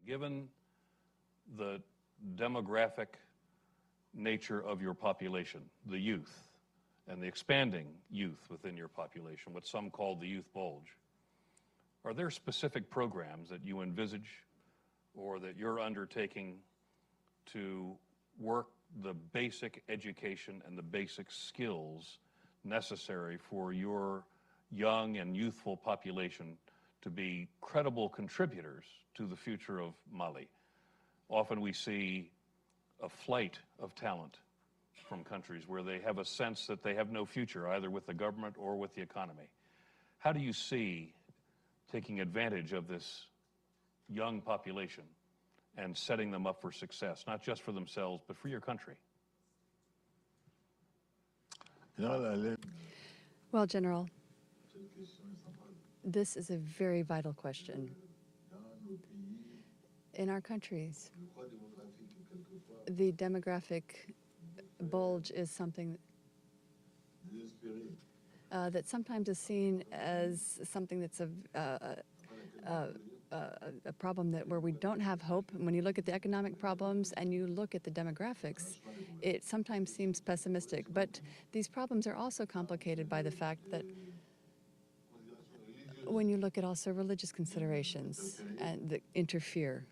Given the demographic nature of your population, the youth, and the expanding youth within your population, what some call the youth bulge, are there specific programs that you envisage or that you're undertaking to work the basic education and the basic skills necessary for your young and youthful population to be credible contributors to the future of Mali? Often we see a flight of talent from countries where they have a sense that they have no future, either with the government or with the economy. How do you see taking advantage of this young population and setting them up for success, not just for themselves, but for your country? Well, General, this is a very vital question. In our countries, the demographic bulge is something that sometimes is seen as something that's a problem where we don't have hope. When you look at the economic problems and you look at the demographics, it sometimes seems pessimistic. But these problems are also complicated by the fact that when you look at also religious considerations and that interfere.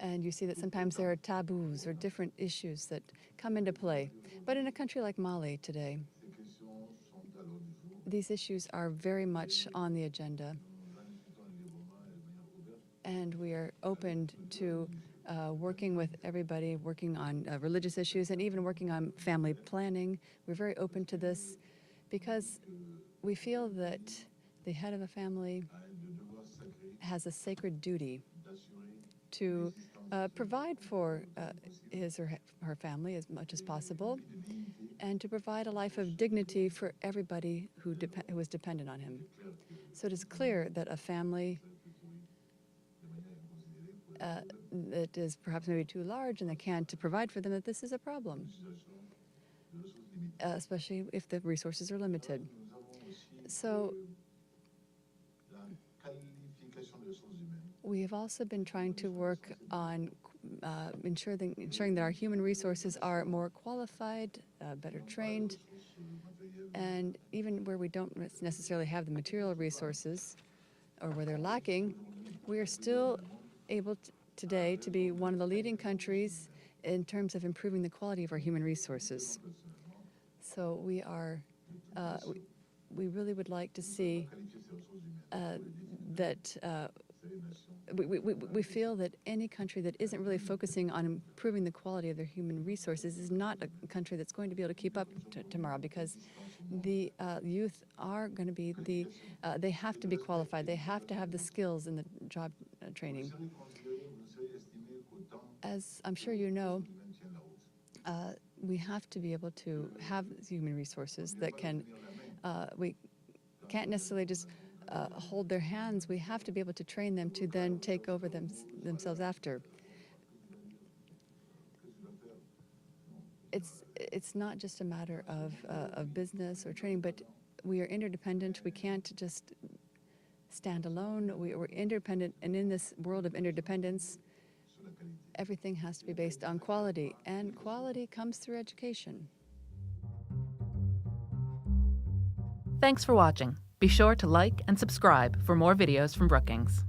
And you see that sometimes there are taboos or different issues that come into play. But in a country like Mali today, these issues are very much on the agenda. And we are open to working with everybody, working on religious issues and even working on family planning. We're very open to this because we feel that the head of a family has a sacred duty to provide for his or her family as much as possible, and to provide a life of dignity for everybody who is dependent on him. So it is clear that a family that is perhaps maybe too large and they can't provide for them, that this is a problem, especially if the resources are limited. So we have also been trying to work on ensuring that our human resources are more qualified, better trained, and even where we don't necessarily have the material resources or where they're lacking, we are still able today to be one of the leading countries in terms of improving the quality of our human resources. So we are, we really would like to see that we feel that any country that isn't really focusing on improving the quality of their human resources is not a country that's going to be able to keep up tomorrow, because the youth are going to be they have to be qualified. They have to have the skills and the job training. As I'm sure you know, we have to be able to have human resources that can, we can't necessarily just hold their hands. We have to be able to train them to then take over themselves after. It's not just a matter of business or training, but we are interdependent. We can't just stand alone. We're interdependent, and in this world of interdependence, everything has to be based on quality, and quality comes through education. Thanks for watching. Be sure to like and subscribe for more videos from Brookings.